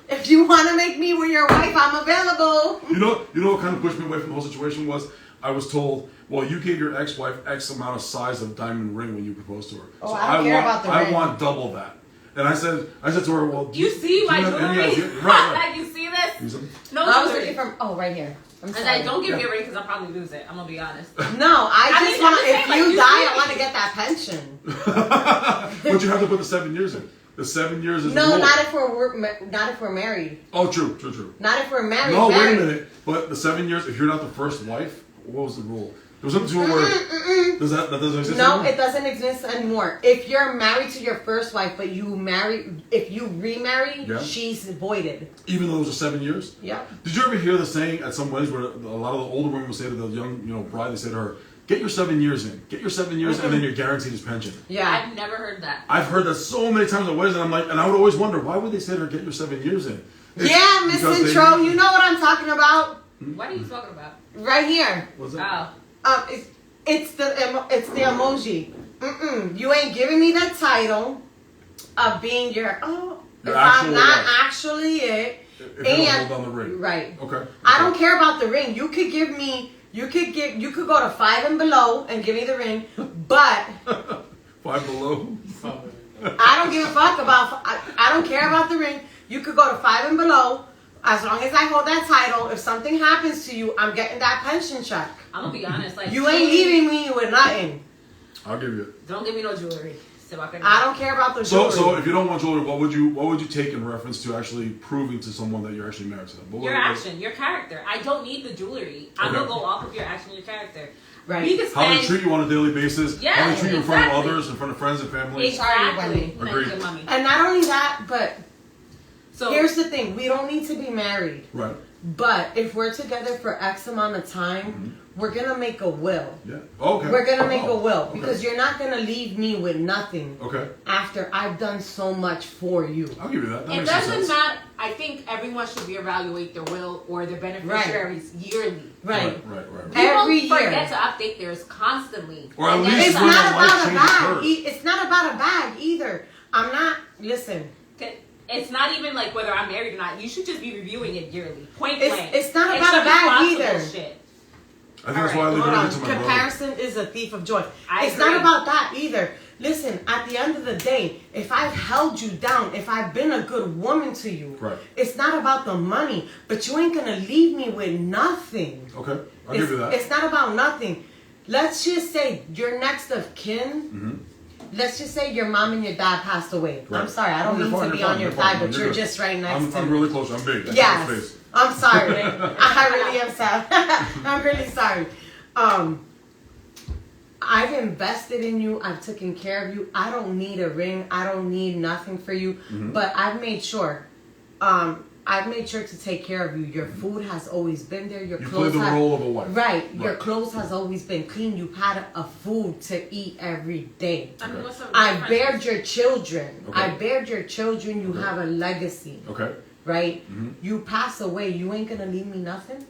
If you want to make me your wife, I'm available. You know what kind of pushed me away from the whole situation was? I was told, well, you gave your ex-wife X amount of size of diamond ring when you proposed to her. Oh, so I don't care about the ring. I want double that. And I said to her, well, you see my jewelry? Right. Like, you see this? No, I was looking from, right here. I'm sorry. Don't give me a ring because I'll probably lose it. I'm going to be honest. No, I just want, if you die, I want to get that pension. But you have to put the 7 years in. The 7 years is no, not if we're married. Oh, true. Not if we're married. No, wait a minute. But the 7 years, if you're not the first wife, what was the rule? There was something to it where that doesn't exist anymore? No, it doesn't exist anymore. If you're married to your first wife, but if you remarry, she's voided. Even though it was 7 years? Yeah. Did you ever hear the saying at some weddings where a lot of the older women would say to the young, bride, they say to her, get your 7 years in. Get your 7 years and then you're guaranteed his pension. Yeah. I've never heard that. I've heard that so many times at weddings, and I would always wonder, why would they say to her, get your 7 years in? Yeah, Miss Intro, you know what I'm talking about. What are you talking about? Right here. What's that? Oh. It's the emoji. You ain't giving me the title of being if I'm not actually it. If you don't hold down the ring. Right. Okay. I don't care about the ring. You could go to 5 and below and give me the ring, but 5 below. I don't give a fuck about. I don't care about the ring. You could go to 5 and below. As long as I hold that title, if something happens to you, I'm getting that pension check. I'm gonna be honest, like you ain't leaving me with nothing. I'll give you it. Don't give me no jewelry. I don't care about the jewelry. So if you don't want jewelry, what would you take in reference to actually proving to someone that you're actually married to them? Your action, your character. I don't need the jewelry. I'm gonna go off of your action, your character. Right. How they treat you on a daily basis. Yeah, how they treat you in front of others, in front of friends and family. Exactly. Agreed. And not only that, but so here's the thing: we don't need to be married. Right. But if we're together for X amount of time, we're gonna make a will. Yeah. Okay. We're gonna make a will because you're not gonna leave me with nothing. Okay. After I've done so much for you. I'll give you that. It doesn't matter. I think everyone should reevaluate their will or their beneficiaries yearly. Right. Every year. Forget to update theirs constantly. Or at least it's not about a bag. It's not about a bag either. I'm not. Listen. it's not even like whether I'm married or not. You should just be reviewing it yearly. Point blank. It's not about that either. Shit. I think that's why I leave everything to my brother. Comparison is a thief of joy. It's not about that either. Listen, at the end of the day, if I've held you down, if I've been a good woman to you, it's not about the money. But you ain't gonna leave me with nothing. Okay, I'll give you that. It's not about nothing. Let's just say your next of kin. Mm-hmm. Let's just say your mom and your dad passed away. Right. I'm sorry, I don't mean to be on your thigh, but you're just right next to me. I'm really close. I'm big. Yes. I'm sorry. I really am sad. I'm really sorry. I've invested in you. I've taken care of you. I don't need a ring. I don't need nothing for you. Mm-hmm. But I've made sure. I've made sure to take care of you. Your food has always been there. Your clothes play the role of a wife. Right. Your clothes has always been clean. You've had a food to eat every day. Okay. I bared your children. Okay. I bared your children. You have a legacy. Okay. Right? Mm-hmm. You pass away. You ain't gonna leave me nothing?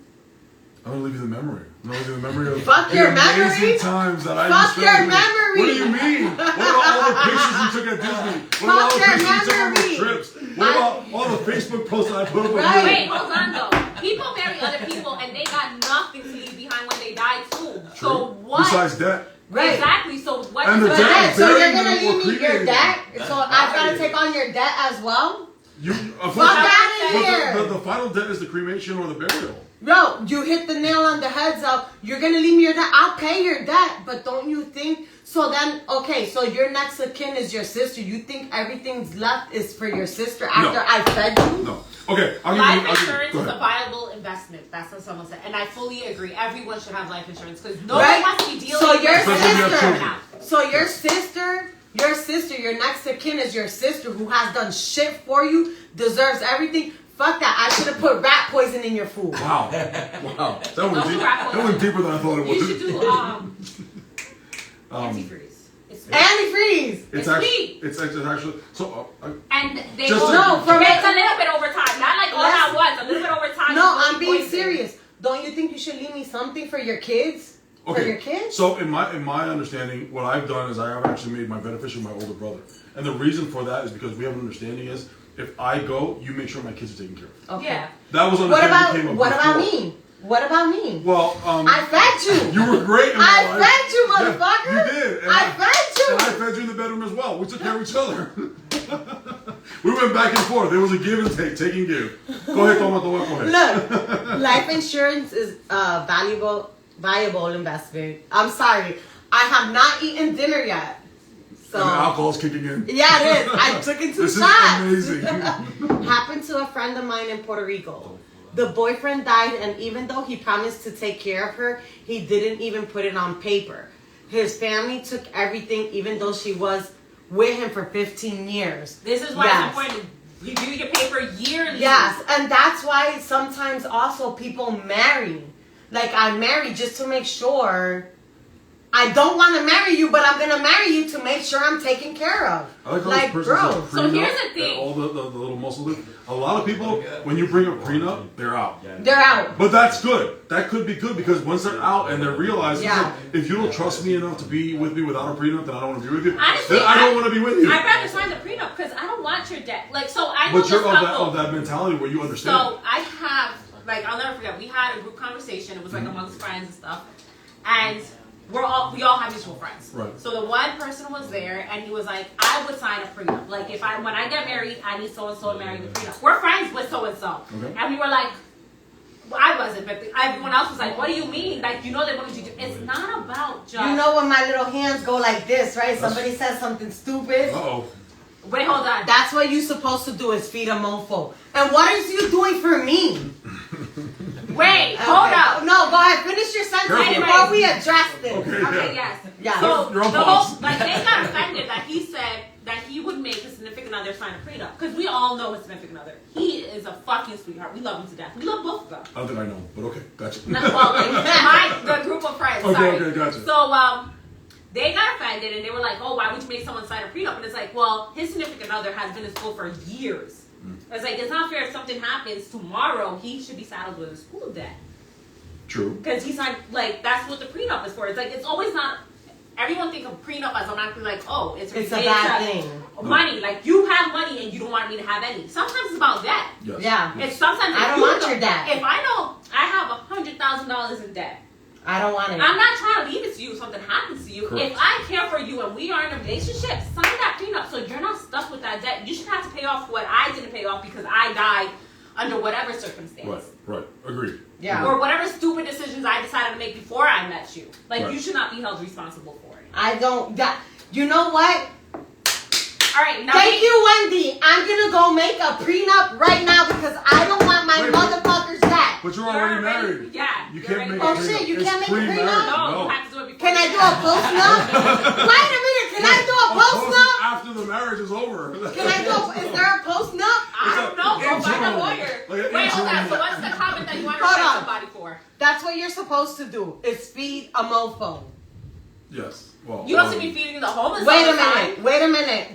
I'm gonna leave you the memory. I'm gonna leave you the memory of Fuck your memory. Amazing times that I Fuck your memory. What do you mean? What about all the pictures you took at Disney? What about all the pictures you took on the trips? What about all the Facebook posts that I put up with you? Wait, hold on though. People marry other people and they got nothing to leave behind when they die too. True. So what? Besides debt. Right. Exactly. So what? And the debt. So you're gonna leave me your debt? So I've got to take on your debt as well? Fuck out of here. The final debt is the cremation or the burial. Bro, you hit the nail on the head, so you're gonna leave me your debt. I'll pay your debt, but don't you think? So then, okay, so your next of kin is your sister. You think everything's left is for your sister after I fed you? No. Okay. Life insurance is a viable investment. That's what someone said, and I fully agree. Everyone should have life insurance because nobody wants to be dealing. So your sister, your next of kin is your sister who has done shit for you, deserves everything. Fuck that. I should have put rat poison in your food. Wow. Wow. That went deeper than I thought it was. You should do antifreeze. Antifreeze. It's actually so. And they it's a little bit over time, not like all at once. A little bit over time. No, I'm being serious. Don't you think you should leave me something for your kids? Okay. For your kids? So in my understanding, what I've done is I have actually made my beneficiary my older brother, and the reason for that is because we have an understanding is if I go, you make sure my kids are taken care of. Okay. Yeah. That was What about me? What about me? Well, I fed you. You were great. I fed you, motherfucker. Yeah, you did. And I fed you. And I fed you in the bedroom as well. We took care of each other. We went back and forth. There was a give and take, take and give. Go ahead, Toma, go ahead. Look, life insurance is a valuable investment. I'm sorry. I have not eaten dinner yet. So, and the alcohol's kicking in. Yeah, it is. I took it 2 shots. This is amazing. Happened to a friend of mine in Puerto Rico. The boyfriend died, and even though he promised to take care of her, he didn't even put it on paper. His family took everything, even though she was with him for 15 years. This is why it's important to review your paper yearly. Yes, and that's why sometimes also people marry. Like, I marry just to make sure. I don't want to marry you, but I'm going to marry you to make sure I'm taken care of. I like how bro. So here's the thing. All the little muscles. A lot of people, when you bring a prenup, they're out. They're out. But that's good. That could be good because once they're out and they're realizing, like, if you don't trust me enough to be with me without a prenup, then I don't want to be with you. Honestly, then I don't want to be with you. I'd rather sign the prenup because I don't want your debt. Like, so I know But you're of that mentality where you understand. So I have, like, I'll never forget. We had a group conversation. It was like amongst friends and stuff, and we all have mutual friends. Right. So the one person was there, and he was like, "I would sign a prenup. Like, when I get married, I need so and so to marry the prenup. We're friends with so and so." And we were like, well, I wasn't, but everyone else was like, "What do you mean? Like, you know they wanted you to." It's not about just. You know when my little hands go like this, right? Somebody says something stupid. Uh-oh. Wait, hold on. That's what you're supposed to do is feed a mofo. And what is you doing for me? Wait, hold up. No, go ahead. Finish your sentence before we address this. Okay, yes. Yeah. So the whole, like, they got offended that he said that he would make his significant other sign a prenup because we all know his significant other. He is a fucking sweetheart. We love him to death. We love both of them. I don't think I know, but okay, gotcha. No, well, like, the group of friends. Okay, gotcha. So they got offended and they were like, "Oh, why would you make someone sign a prenup?" And it's like, well, his significant other has been in school for years. It's like, it's not fair if something happens tomorrow, he should be saddled with a school debt. True. Because he's not, like, that's what the prenup is for. It's like, it's always not, everyone think of prenup as automatically like, oh, it's a bad thing. money. Like, you have money and you don't want me to have any. Sometimes it's about debt. Yes. Yeah. And sometimes I don't want your debt. If I know I have $100,000 in debt, I don't want it. I'm not trying to leave it to you if something happens to you. Correct. If I care for you and we are in a relationship, sign that prenup so you're not stuck with that debt. You should have to pay off what I didn't pay off because I died under whatever circumstance. Right. Agreed. Yeah. Or whatever stupid decisions I decided to make before I met you. Like, Right. you should not be held responsible for it. I don't. You know what? All right, now Thank you, Wendy. I'm gonna go make a prenup right now because I don't want my motherfuckers back. But you're already married. Yeah. You you're can't make a Oh prenup. shit, you It's can't make a pre-marriage. prenup? No, you have to do it before. Can I do a post-nup? Wait a minute, can I do a post-nup? After the marriage is over. Can I do is there a post-nup? I don't know. Go find a internal. lawyer. Like an Wait, hold on. internal- So what's the comment that you want to Hold pay on. somebody for? That's what you're supposed to do, is feed a mofo. Yes. Well, You don't see me feeding the homeless Wait all a the time. minute, wait a minute.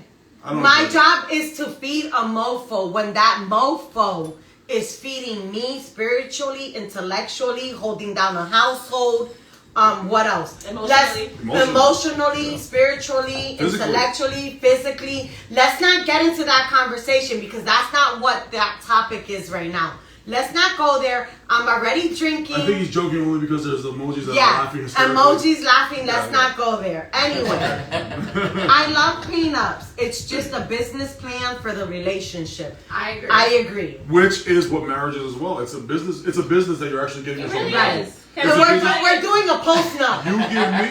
I don't My agree. job is to feed a mofo when that mofo is feeding me spiritually, intellectually, holding down a household. What else? Emotionally, spiritually, Physically. intellectually, physically. Let's not get into that conversation because that's not what that topic is right now. Let's not go there. I'm already drinking. I think he's joking only because there's emojis that are Yeah, laughing hysterically. emojis laughing. Let's Yeah. not go there. Anyway, I love prenups. It's just a business plan for the relationship. I agree. I agree. Which is what marriage is as well. It's a business. It's a business that you're actually getting It yourself really involved is. in. So It's a business- we're doing a post nup. You give me.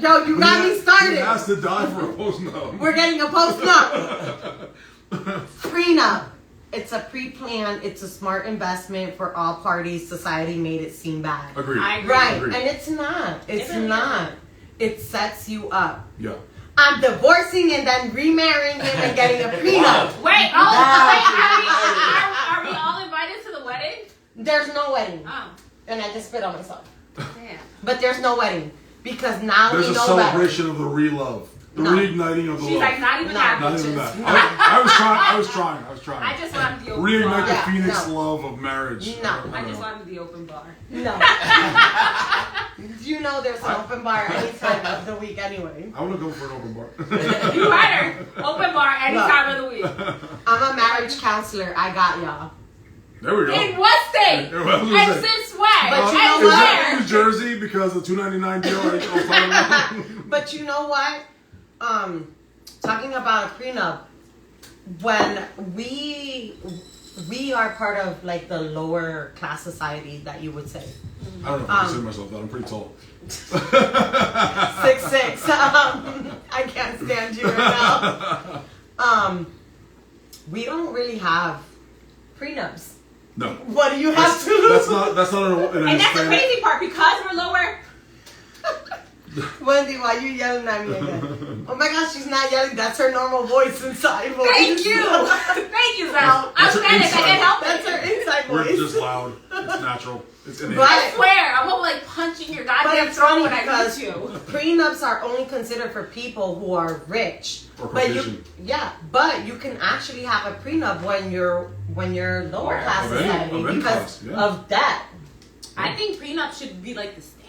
Yo, you got me He started. has to die for a post now. We're getting a post nup. Prenup. It's a pre-plan. It's a smart investment for all parties. Society made it seem bad. Agreed. I agree. Right, Agreed. and it's not. It's It really not. It sets you up. Yeah. I'm divorcing and then remarrying him and getting a prenup. Wait, are we all invited to the wedding? There's no wedding. Oh, And I just spit on myself. damn. But there's no wedding. Because now There's we a know celebration of the re-love. The No. reigniting of the She's love. like, not even No. that, Not bitches. even that. I was trying. I just wanted the open Reignite bar. the Yeah, Phoenix no. love of marriage. No. I just wanted the open bar. No. You know there's an open bar any time of the week anyway. I want to go for an open bar. You heard her. Open bar any Look. time of the week. I'm a marriage counselor. I got y'all. There we go. In what state? Yeah, well, I was gonna And say. since when? But you and know Is what? that New Jersey because the $2.99 deal? I was talking about? But you know what? Talking about a prenup, when we are part of like the lower class society that you would say. I don't know if I consider myself that. I'm pretty tall. 6'6". I can't stand you right now. We don't really have prenups. No. What do you have to lose? That's not an And that's the Hispanic. crazy part. Because we're lower, Wendy, why are you yelling at me again? Oh my gosh, she's not yelling. That's her normal voice inside voice. thank you. Thank you, Val. I'm That's her Spanish. I inside. can't help That's it. her inside We're voice. just loud. It's natural. It's innate. But- I swear, I'm gonna like punching your But goddamn it's throat funny when I need because to. prenups are only considered for people who are rich. Or But Caucasian. but you can actually have a prenup when you're lower class Of any- society of any because class, yeah. of debt. I think prenup should be like the standard.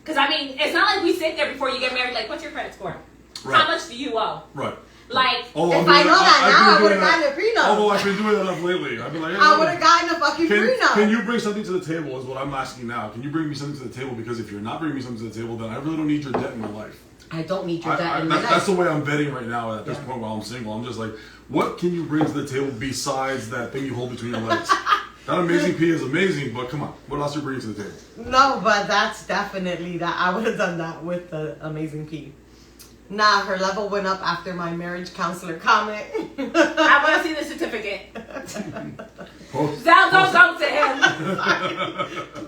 Because I mean, it's not like we sit there before you get married. Like, what's your credit score? Right. How much do you owe? Right. Like, Although If I've I been- know that I've now, been I would doing have that- gotten a prenup. Although I've been doing that enough lately. I've been like, hey, I look, would have gotten a fucking prenup. Can you bring something to the table is what I'm asking now. Can you bring me something to the table? Because if you're not bringing me something to the table, then I really don't need your debt in my life. I don't need your debt in my That's life. the way I'm vetting right now at this Yeah. point while I'm single. I'm just like, what can you bring to the table besides that thing you hold between your legs? That amazing pea is amazing, but come on. What else are you bringing to the table? No, but that's definitely that. I would have done that with the amazing P. Nah, her level went up after my marriage counselor comment. I want to see the certificate. Post- Zal, don't to him.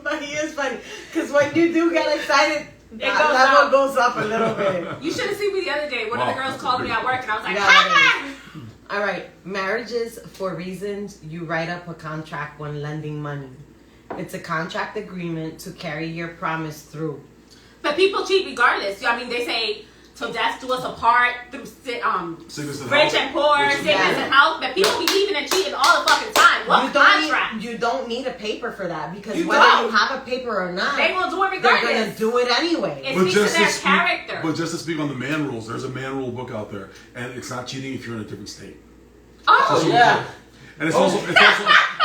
But he is funny. Because when you do get excited, that goes level up. goes up a little bit. You should have seen me the other day. One of the Wow, girls that's called a me big- at work, and I was like, Yeah, "Ha!" All right. Marriages for reasons. You write up a contract when lending money. It's a contract agreement to carry your promise through. But people cheat regardless. I mean, they say, "Till death do us apart," through Sickness and rich health. and poor, Rich and sickness poor. and health. But people be leaving and cheating all the fucking time. What contract? You don't don't need a paper for that because whether you have a paper or not, they will do it regardless. They're gonna do it anyway. It speaks to their character. But just to speak on the man rules, there's a man rule book out there, and it's not cheating if you're in a different state. Oh yeah. And it's also not cheating.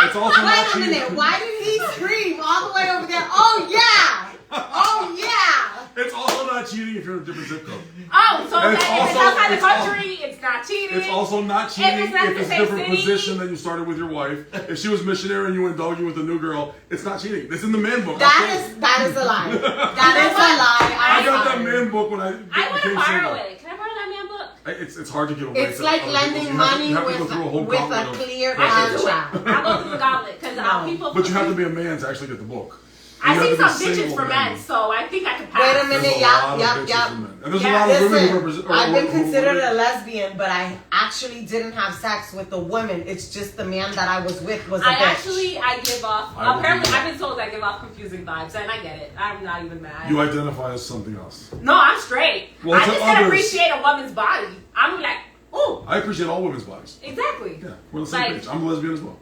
Wait a minute, why did he scream all the way over there? Oh yeah! Oh yeah! It's also not cheating if you're in a different zip code. Oh, so if it's outside the country, it's not cheating. It's also not cheating if it's a different city. position than you started with your wife. If she was missionary and you went doggy with a new girl, it's not cheating. It's in the man book. That is a lie. That is a lie. I got that man book when I want to borrow it. Can I borrow that man book? It's hard to get away. It's like lending money with a clear contract. I'll go through the gauntlet because people. But you have to be a man to actually get the book. I see some bitches for men, so I think I can pass. Wait a minute, yep. And there's a lot of women who represent. I've been considered a lesbian, but I actually didn't have sex with the woman. It's just the man that I was with was a bitch. I give off. Apparently, I've been told I give off confusing vibes, and I get it. I'm not even mad. You identify as something else. No, I'm straight. Well, I just can appreciate a woman's body. I'm like, ooh. I appreciate all women's bodies. Exactly. Yeah, we're on the same page. I'm a lesbian as well.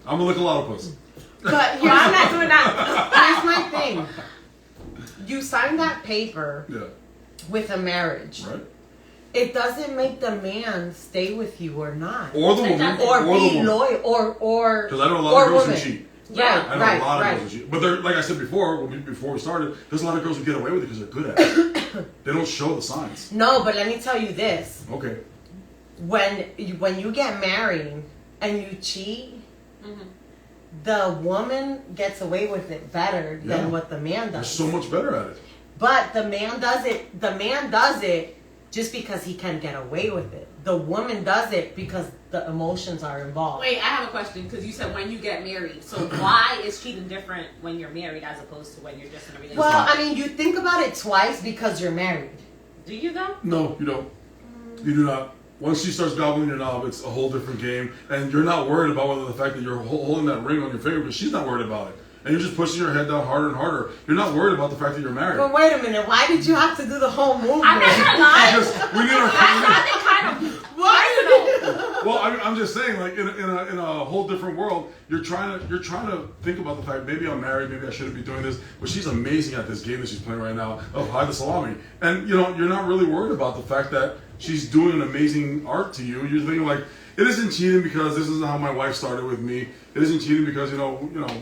I'm gonna lick a lot of pussy. But well, I'm not doing that. Here's my thing. You sign that paper with a marriage. Right. It doesn't make the man stay with you or not. Or the woman. Or be loyal. Or because I know a lot of girls who cheat. Yeah. I know a lot of girls who cheat. But they're, like I said before we started, there's a lot of girls who get away with it because they're good at it. They don't show the signs. No, but let me tell you this. Okay. When you get married and you cheat, the woman gets away with it better than what the man does. They're so much better at it. But the man does it. The man does it just because he can get away with it. The woman does it because the emotions are involved. Wait, I have a question because you said when you get married. So why is cheating different when you're married as opposed to when you're just in a relationship? Well, I mean, you think about it twice because you're married. Do you though? No, you don't. You do not. Once she starts gobbling your knob, it's a whole different game. And you're not worried about whether the fact that you're holding that ring on your finger, because she's not worried about it. And you're just pushing your head down harder and harder. You're not worried about the fact that you're married. But wait a minute, why did you have to do the whole movement? I'm not gonna lie. Because we need our That's kind of personal. Well, I'm just saying, like in a whole different world, you're trying to think about the fact maybe I'm married, maybe I shouldn't be doing this, but she's amazing at this game that she's playing right now of hide the salami, and you're not really worried about the fact that she's doing an amazing art to you. You're thinking like, it isn't cheating because this isn't how my wife started with me. It isn't cheating because we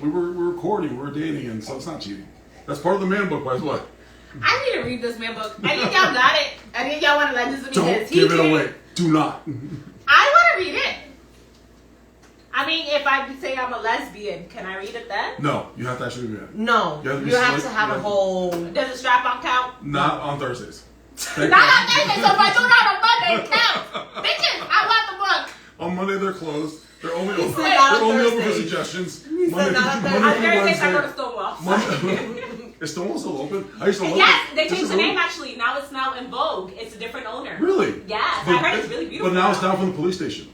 were courting, we were dating, and so it's not cheating. That's part of the man book, by the way. I need to read this man book. I think y'all got it. I think y'all want to let this be Don't give it away. Do not. I want to read it. I mean, if I say I'm a lesbian, can I read it then? No, you have to actually read it. No, you have to have a whole. Does the strap-on count? Not on Thursdays. Not on Thursdays, so if I do not on Monday, it counts. Bitches, I want the book. On Monday they're closed. They're only open. They're only open for suggestions. Monday on Thursdays I go to Stonewall. Is Stonewall still open? I used to love Yes, they changed the name actually. Now it's in Vogue. It's a different owner. Really? Yes, I heard it's really beautiful. But now it's down from the police station.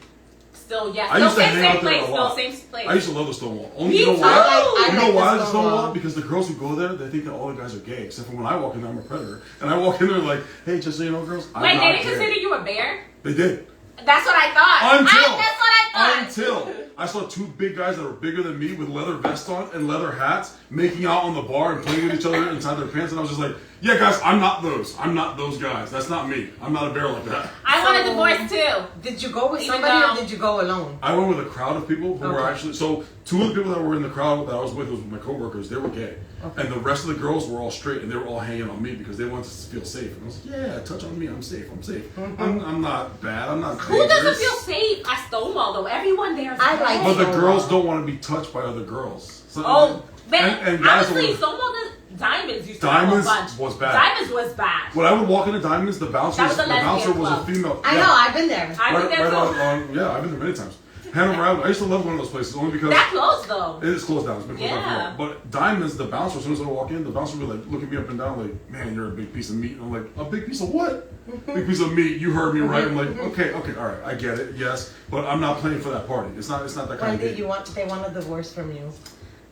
Still, yes. I used to hang out there a Still lot. same place. I used to love the Stonewall. Me You know too. why? I You know why like the the Stonewall? Because the girls who go there, they think that all the guys are gay. Except for when I walk in there, I'm a predator. And I walk in there like, hey, just so you know, girls, I'm Wait, not they didn't gay. consider you a bear? They did. That's what I thought. That's what I thought. Until I saw two big guys that were bigger than me with leather vests on and leather hats making out on the bar and playing with each other inside their pants, and I was just like, yeah, guys, I'm not those. I'm not those guys. That's not me. I'm not a bear like that. I want a divorce too. Did you go with somebody or did you go alone? I went with a crowd of people who were actually, so two of the people that were in the crowd that I was with was my coworkers. They were gay. Okay. And the rest of the girls were all straight, and they were all hanging on me because they wanted to feel safe. And I was like, yeah, touch on me. I'm safe. I'm safe. I'm not bad. I'm not Who dangerous. doesn't feel safe at Stonewall though? Everyone there is But the girls don't want to be touched by other girls. So, and honestly, Stonewall Diamonds used to have a bunch. Was bad. Diamonds was bad. When I would walk into Diamonds, the bouncer was a female. I know, I've been there. I've been there too. Yeah, I've been there many times. Hanover Avenue. I used to love going to those places only because that closed though. It is closed down. It's been closed down for a while. But Diamonds, the bouncer, as soon as I walk in, the bouncer would like look at me up and down like, man, you're a big piece of meat. And I'm like, a big piece of what? Big piece of meat. You heard me right. I'm like, okay, all right, I get it, yes, but I'm not playing for that party. It's not that kind of When game. did they want a divorce from you?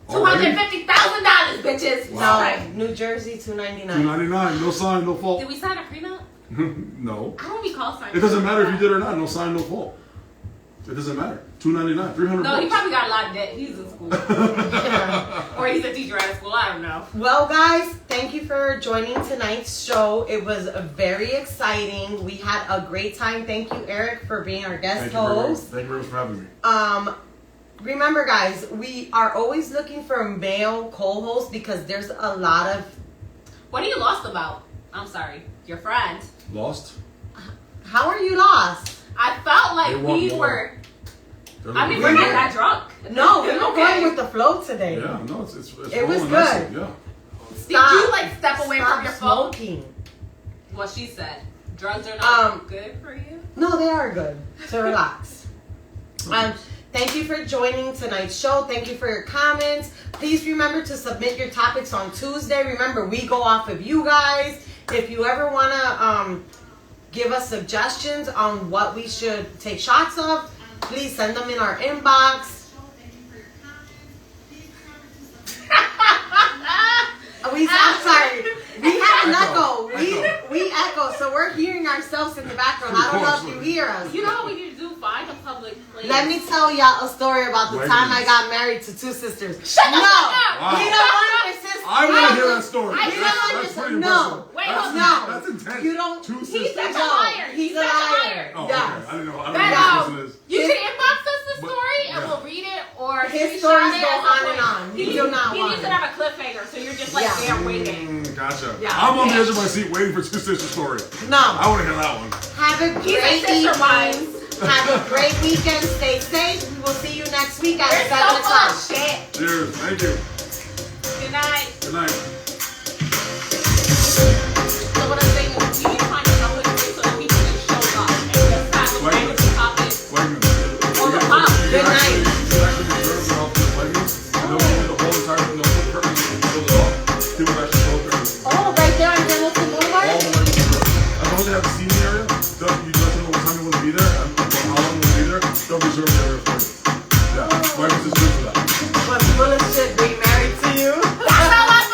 $250,000, bitches. Wow. No, New Jersey, $299. $299, no sign, no fault. Did we sign a prenup? No. I don't recall signing. It doesn't matter if you did or not. No sign, no fault. It doesn't matter. $299, $300. No, he probably got a lot of debt. He's in school. Or he's a teacher at a school. I don't know. Well, guys, thank you for joining tonight's show. It was very exciting. We had a great time. Thank you, Eric, for being our guest host. Thank you very much for having me. Remember, guys, we are always looking for male co-hosts because there's a lot of... What are you lost about? I'm sorry. Your friend. Lost? How are you lost? I felt like we were... I mean, we're not that drunk. No, we were going with the flow today. Yeah, no, it's it was good. Nicely, yeah. Did you like step away from your phone? Smoking. What she said. Drugs are not good for you? No, they are good to relax. Thank you for joining tonight's show. Thank you for your comments. Please remember to submit your topics on Tuesday. Remember, we go off of you guys. If you ever want to give us suggestions on what we should take shots of, please send them in our inbox. I'm sorry. We had an echo. We echo, so we're hearing ourselves in the background. I don't know if you hear us. You know what we need to do? Find a public place. Let me tell y'all a story about the time I got married to two sisters. Shut the fuck up! Wow. We don't want your sisters. I want to hear that story. That's pretty no. impressive. Wait, No. That's intense. You don't. Two He's sisters. such a liar. He's a liar. Oh, Yes. okay. I don't know what this is. You can inbox us the story and yeah. we'll read it or His screenshot stories it go at some on and point. on. We do not He want needs it. to have a cliffhanger, so you're just like Yeah. there waiting. Gotcha. Yeah. I'm on the edge of my seat waiting for two sisters story. No. I want to hear that one. Have a He's a great sister evening. wife. Have a great weekend. Stay safe. We will see you next week at We're 7 so full o'clock. of shit. Cheers. Thank you. Good night. Good night.